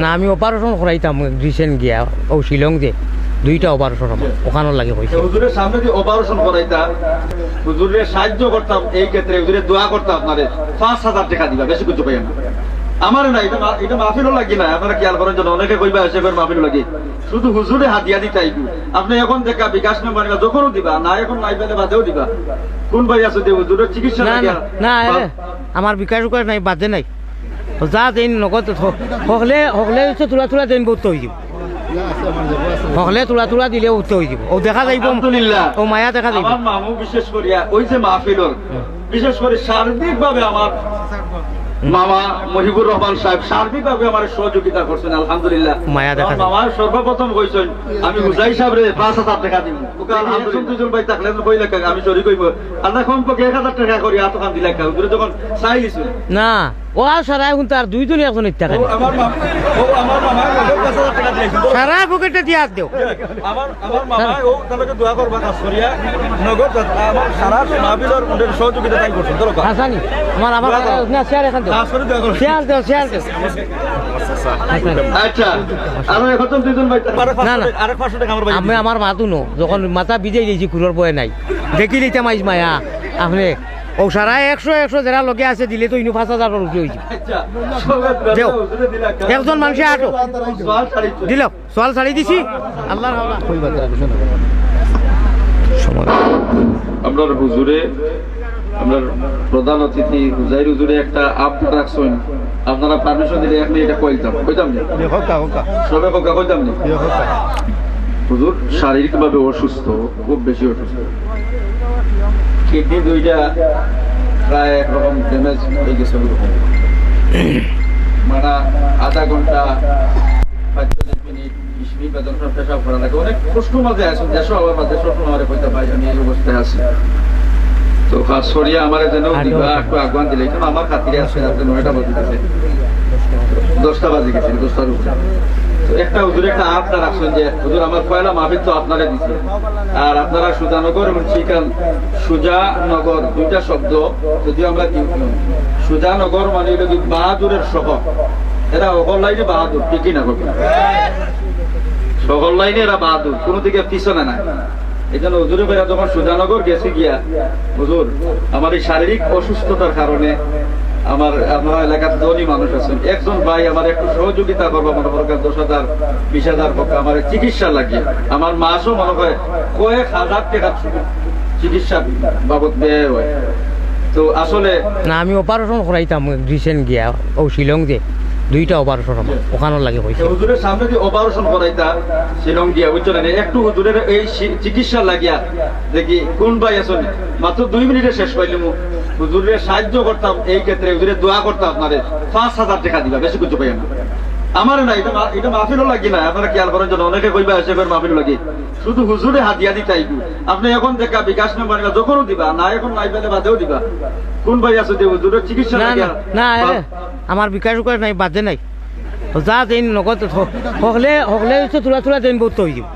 না আমি operation করাইতাম recent গিয়া ও শিলং যে 2টা অপারেশন ওখানে লাগে হয়েছে। হুজুরের সামনে যে অপারেশন করাইতাম, হুজুরের সাহায্য করতাম, এই ক্ষেত্রে হুজুরের দোয়া করতাম, আপনারে 5,000 টাকা দিবা, বেশি কিছু পাই না। আমার না এটা মাহফিলও লাগি না, আপনারা খেয়াল করেন জন্য অনেকে কইবা এসে মাহফিল লাগি, শুধু হুজুরে হাতিয়া দিতাই। আপনি এখন দেখা বিকাশ নাম্বার যখনও দিবা, না এখন নাই পেলে বাদেও দিবা। কোন ভাই আছে যে হুজুরের চিকিৎসা না লাগিয়া না আমার বিকাশ করে নাই, বাদে নাই, যা দিন নগদ হকলে হকলে তোলা দিন বহুত হয়ে যাব, হকলে তোলা দিলে উঠতে হয়ে যাব। ও দেখা যাইব আলহামদুলিল্লাহ, ও মায়া দেখা যাইব। আমার মামু বিশেষ করিয়া ওই যে মাহফিলর বিশেষ করে সার্বিকভাবে আমার মামা মহিবুর রহমান সাহেব সার্বিকভাবে আমার সহযোগিতা করছেন। আলহামদুলিল্লাহ, মায়া দেখা যায়। মামা সর্বপ্রথম কইছেন আমি হুজাই সাহেবরে 5,000 টাকা দিব। ওকে আলহামদুলিল্লাহ, দুজন ভাই থাকলে কই লেখা আমি সরি কইব, আল্লাহ কমপক্ষে 1,000 টাকা করি এতখান দিলে কা হুজুরে যখন চাই দিছে না ও আর সারা এখন তার দুইজনই একজন ইত্যা খালি আমার মামা 5,000 টাকা দিয়েছেন। সারা পকেটে দিয়া দেও। আমার মামা ও তাদেরকে দোয়া করবা কাজ করিয়া নগদ আমার সারা মাহফিলর ওদের সহযোগিতা তাই করছেন। চলো হাসানি আমার না শেয়ার এখান দেও, কাজ করে দোয়া করো। শেয়ার দেও। আচ্ছা, আর এখন দুজন ভাই না না আরেক 500 টাকা আমার ভাই আমি আমার মাতু নো যখন মাথা ভিজাই দিয়েছি কুলোর বয়ে নাই দেখি লিতে মাইজ মায়া আপনি ও সারা 100 যারা লগে আছে দিলে তো ইনু 5,000 রুপি হয়েছে। আচ্ছা দেও একজন মানুষে আটো দিল সোয়াল ছাড়ি দিছি আল্লাহর হাওলা সময় আপনার হুজুরে আপনার প্রধান অতিথি হুজাইর হুজুরে একটা আবদার রাখছেন, আপনারা পারমিশন দিলে এখন এটা কইতাম না সবে কইতাম না। হুজুর শারীরিকভাবে অসুস্থ, খুব বেশি অসুস্থ, কিডনি দুইটা প্রায় একরকম ড্যামেজ হয়ে গেছে, মানে আধা ঘন্টা 45 মিনিট 20 মিনিট বেতন সব পেশাব করা লাগে, অনেক কষ্ট মাঝে আছেন। দেশ আবার মাঝে সব আমার কইতে পাই আমি এই অবস্থায় আছি। তো খাস করিয়া আমার যেন দিবা একটু আহ্বান দিলে, কারণ আমার খাতিরে আছে যাতে 9টা বাজে গেছে, 10টা বাজে গেছে, 10টার উপরে। তো একটা হুজুর একটা আবদার রাখছেন যে হুজুর আমার পয়লা মাহফিল তো আপনারা দিচ্ছে, আর আপনারা সুজানগর এবং সুজানগর 2টা শব্দ যদিও আমরা সুজানগর মানে হলো কি বাহাদুরের শহর, এরা অকল লাইনে বাহাদুর, ঠিকই না করবে সকল লাইনে এরা বাহাদুর, কোনো দিকে পিছনে নাই। এই জন্য হুজুরে ভাইরা যখন সুজানগর গেছে গিয়া হুজুর আমার এই শারীরিক অসুস্থতার কারণে আমার এলাকার ধনী মানুষ আছেন, একজন ভাই আমার একটু সহযোগিতা করবো, মনে করো 10,000 20,000 টাকা আমার চিকিৎসা লাগিয়ে, আমার মাসও মনে হয় কয়েক হাজার টাকা চিকিৎসা বাবদ ব্যয় হয়। তো আসলে না আমি অপারেশন করাইতাম রিসেন্ট গিয়া ও শিলং যে 2টা অপারেশন ওখানে লাগে হয়েছে। হুজুরের সামনে যে অপারেশন করাইতা শিলং গিয়া বুঝছেন, একটু হুজুরের এই চিকিৎসা লাগিয়া দেখি কোন ভাই আছেন মাত্র 2 মিনিটে শেষ পাইলাম, হুজুরের সাহায্য করতাম, এই ক্ষেত্রে হুজুরের দোয়া করতাম, আপনারে 5,000 টাকা দিবা, বেশি কিছু পাই না। আমার না এটা মাহফিলও লাগি না, আপনারা খেয়াল করেন জন্য অনেকে কইবা এসে মাহফিল লাগি, শুধু হুজুরে হাতিয়া দিতাই। আপনি এখন দেখা বিকাশ নাম্বার যখনও দিবা, না এখন নাই পেলে বাদেও দিবা। কোন ভাই আছে যে হুজুরের চিকিৎসা লাগিয়া না আমার বিকাশ করে নাই, বাদে নাই, যা দিন নগদ হকলে তোলা দিন বহুত হয়ে যাব,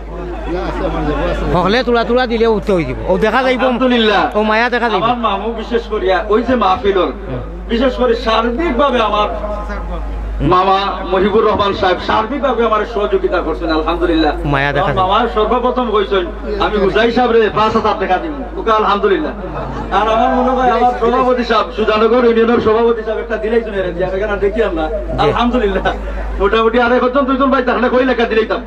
হকলে তোলা দিলে উঠতে হয়ে যাব। ও দেখা যাইব আলহামদুলিল্লাহ, ও মায়া দেখা যাইব। আমার মামু বিশেষ করিয়া ওই যে মাহফিলর বিশেষ করে সার্বিকভাবে আমার মামা মহিবুর রহমান সাহেব সার্বিকভাবে আমার সহযোগিতা করছেন। আলহামদুলিল্লাহ, মায়া দেখা যায়। মামা সর্বপ্রথম কইছেন আমি হুজাই সাহেবরে 5,000 টাকা দিব। ওকে আলহামদুলিল্লাহ, আর আমার মনে হয় আমার সভাপতি সাহেব সুজানগর ইউনিয়নের সভাপতি সাহেব একটা দিলেই শুনে রেখেছি, আমি এখানে দেখি আমরা আলহামদুলিল্লাহ মোটামুটি আর একজন 2জন ভাই থাকলে কই লেখা দিলেইতাম,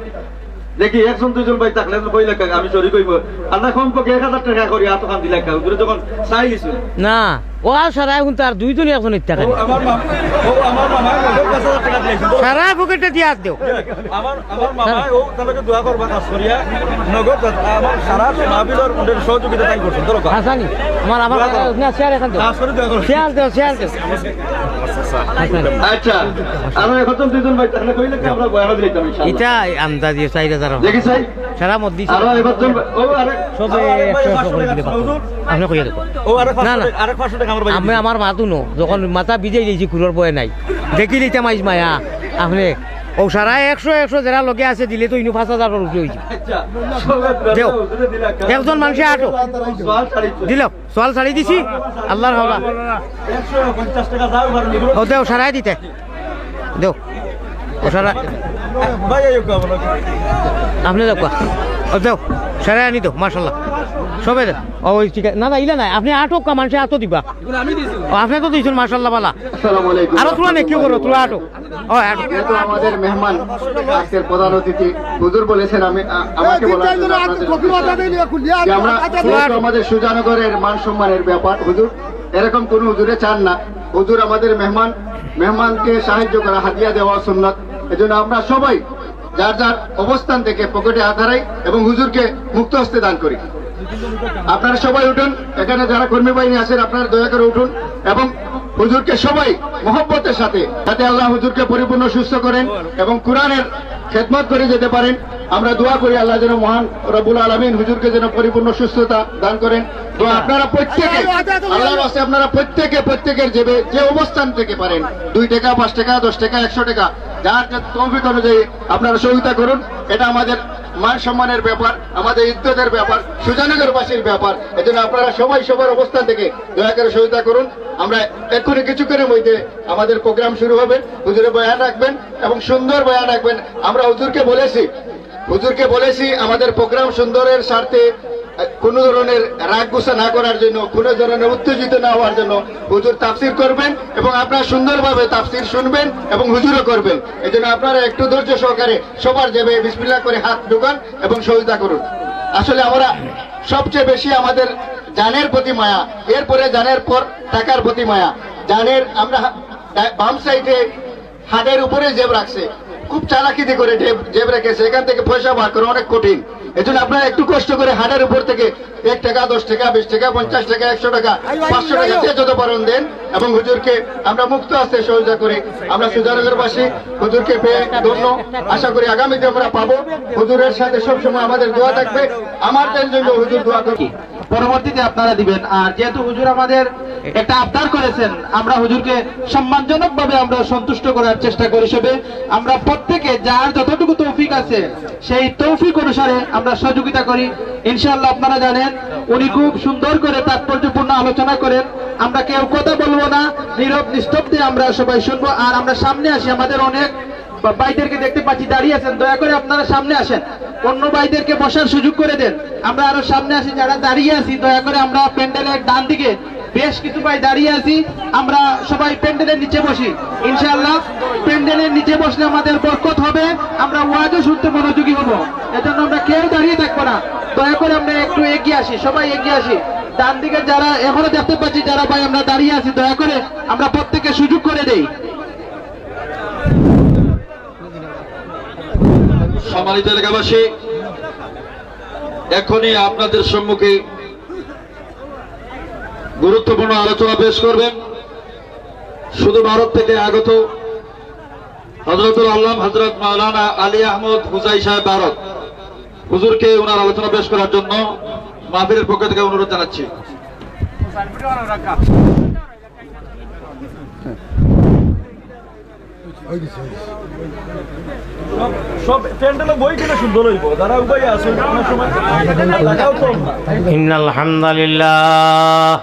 দেখি 1জন 2জন ভাই থাকলে কই লেখা আমি সরি কইব, আল্লাহ কমপক্ষে 1,000 টাকা করি এতখান দিলে হুজুরে যখন চাই দিছে। না ও আর সারা এখন তার দুইজনই একজন ইত্যা খালি আমার মামা 5,000 টাকা দিয়েছেন। সারা পকেটে দিয়া দেও। আমার মামা ও তাদেরকে দোয়া করবা কাজ করিয়া নগদ আমার সারা মাহফিলর ওদের সহযোগিতা তাই করছেন। চলো হাসানি আমার না শেয়ার এখান দেও, কাজ করে দোয়া করো। শেয়ার দেও। আচ্ছা, আর এখন 2জন ভাই থাকলে কইলে কি আমরা বয়ান দিলাম ইনশাআল্লাহ। এটা আমদাদি 4,000 দেখি চাই সারা মত দিছে, আর এখন ও আরে সবে 100 করে দিলে আপনি কইয়া দেখো। ও আরেক না, না। 500 টাকা আমার ভাই আমি আমার মাতু নো যখন মাথা ভিজাই দিয়েছি কুলোর বয়ে নাই দেখি লিতে মাইজ মায়া আপনি ও সারা 100 যারা লগে আছে দিলে তো ইনু 5,000 রুপি হয়েছে। আচ্ছা দেও একজন মানুষে আটো দিল সোয়াল ছাড়ি দিছি আল্লাহর হাওলা 150 টাকা দাও আর ও দেও সারাই দিতে দেও ও সারা আপনি যাও কোয়া ও যাও সারা আনি তো মার্শাল্লাহ সবে দেন ও ওই ঠিক আছে না না ইলা নাই আপনি আটক কা মানুষে আটো দিবা ও আপনি তো দিয়েছেন মার্শাল্লাহ বালা আসসালামু আলাইকুম। আরো তোলা নেই কি করো তোলা আটো ও আটো যেহেতু আমাদের মেহমান আজকের প্রধান অতিথি হুজুর বলেছেন আমাকে বলার জন্য আপনাদের যে আমরা যেহেতু আমাদের সুজানগরের মান সম্মানের ব্যাপার হুজুর এরকম কোন হুজুরে চান না। হুজুর আমাদের মেহমানকে সাহায্য করা হাদিয়া দেওয়া সুন্নাত। এজন্য আমরা সবাই যার যার অবস্থান থেকে পকেটে হাত হারাই এবং হুজুরকে মুক্ত হস্তে দান করি। আপনারা সবাই উঠুন, এখানে যারা কর্মী বাহিনী আছেন আপনারা দয়া করে উঠুন এবং হুজুরকে সবাই মহব্বতের সাথে যাতে আল্লাহ হুজুরকে পরিপূর্ণ সুস্থ করেন এবং কোরআনের খেদমত করে যেতে পারেন। আমরা দোয়া করি আল্লাহ যেন মহান রব্বুল আলামিন হুজুরকে যেন পরিপূর্ণ সুস্থতা দান করেন। তো আপনারা প্রত্যেকে আল্লাহর কাছে আপনারা প্রত্যেকের যে অবস্থান থেকে পারেন 2 টাকা 5 টাকা 10 টাকা 100 টাকা যার তৌফিক অনুযায়ী আপনারা সহযোগিতা করুন। এটা আমাদের মান সম্মানের ব্যাপার, আমাদের ইজ্জতের ব্যাপার, সুজানগরবাসীর ব্যাপার। এজন্য আপনারা সবাই সবার অবস্থান থেকে দয়া করে সহযোগিতা করুন। আমরা এক্ষুনি কিছুক্ষণের মধ্যে আমাদের প্রোগ্রাম শুরু হবে। হুজুরের বয়ান রাখবেন এবং সুন্দর বয়ান রাখবেন। আমরা হুজুরকে বলেছি আমাদের প্রোগ্রাম সুন্দরের স্বার্থে কোন ধরনের রাগ গুসা না করার জন্য, কোন ধরনের উত্তেজিত না হওয়ার জন্য হুজুর তাফসির করবেন এবং আপনারা সুন্দরভাবে তাফসির শুনবেন এবং হুজুরও করবেন। এই জন্য আপনারা একটু ধৈর্য সহকারে সবার যাবে বিসমিল্লাহ করে হাত ঢুকান এবং সহযোগিতা করুন। আসলে আমরা সবচেয়ে বেশি আমাদের জানের প্রতি মায়া, এরপরে জানের পর টাকার প্রতি মায়া। জানের আমরা বাম সাইডে হাতের উপরে জেব রাখছে, খুব চালাকিতি করে জেব রেখেছে, এখান থেকে পয়সা বার করা অনেক কঠিন। এজন্য আপনারা একটু কষ্ট করে হাটের উপর থেকে 1 টাকা 10 টাকা 20 টাকা 50 টাকা 100 টাকা 500 টাকা যে যত পারেন দেন এবং হুজুরকে আমরা মুক্ত হস্তে সহযোগিতা করি। আমরা সুজানগরবাসী হুজুরকে পেয়ে ধন্য, আশা করি আগামীতে আমরা পাবো। হুজুরের সাথে সবসময় আমাদের দোয়া থাকবে, আমাদের জন্য হুজুর দোয়া করবে। পরবর্তীতে আপনারা দিবেন। আর যেহেতু হুজুর আমাদের একটা আবদার করেছেন, আমরা হুজুরকে সম্মানজনক ভাবে আমরা সন্তুষ্ট করার চেষ্টা করি। সবে আমরা প্রত্যেকে যার যতটুকু তৌফিক আছে সেই তৌফিক অনুসারে আমরা সহযোগিতা করি। ইনশাআল্লাহ আপনারা জানেন উনি খুব সুন্দর করে তাৎপর্যপূর্ণ আলোচনা করেন। আমরা কেউ কথা বলবো না, নীরব নিস্তব্ধে আমরা সবাই শুনবো। আর আমরা সামনে আসি, আমাদের অনেক ভাইদেরকে দেখতে পাচ্ছি দাঁড়িয়ে আছেন, দয়া করে আপনারা সামনে আসেন, অন্য ভাইদেরকে বসার সুযোগ করে দেন। আমরা আরো সামনে আসি, যারা দাঁড়িয়ে আছি দয়া করে আমরা প্যান্ডেলের ডান দিকে বেশ কিছু ভাই দাঁড়িয়ে আছি, আমরা সবাই প্যান্ডেলের নিচে বসি। ইনশাআল্লাহ প্যান্ডেলের নিচে বসলে আমাদের বরকত হবে, আমরা ওয়াজও শুনতে মনোযোগী হব। এজন্য আমরা কেউ দাঁড়িয়ে থাকবো না, দয়া করে আমরা একটু এগিয়ে আসি, সবাই এগিয়ে আসি। ডান দিকে যারা এখনো দেখতে পাচ্ছি যারা ভাই আমরা দাঁড়িয়ে আছি, দয়া করে আমরা প্রত্যেককে সুযোগ করে দেই। সম্মানিত এলাকাবাসী, এখনই আপনাদের সম্মুখে গুরুত্বপূর্ণ আলোচনা পেশ করবেন শুধু ভারত থেকে আগত হযরতুল আল্লামা হযরত মাওলানা আলী আহমদ হুজাই সাহেব ভারত। হুজুরকে ওনার আলোচনা পেশ করার জন্য মাহফিলের পক্ষ থেকে অনুরোধ জানাচ্ছি। সব প্যান্ডেলে বই কিনা সুন্দর হইব, যারা উপায় আছে অনেক সময় লাগাও তো ইন্নাল হামদুলিল্লাহ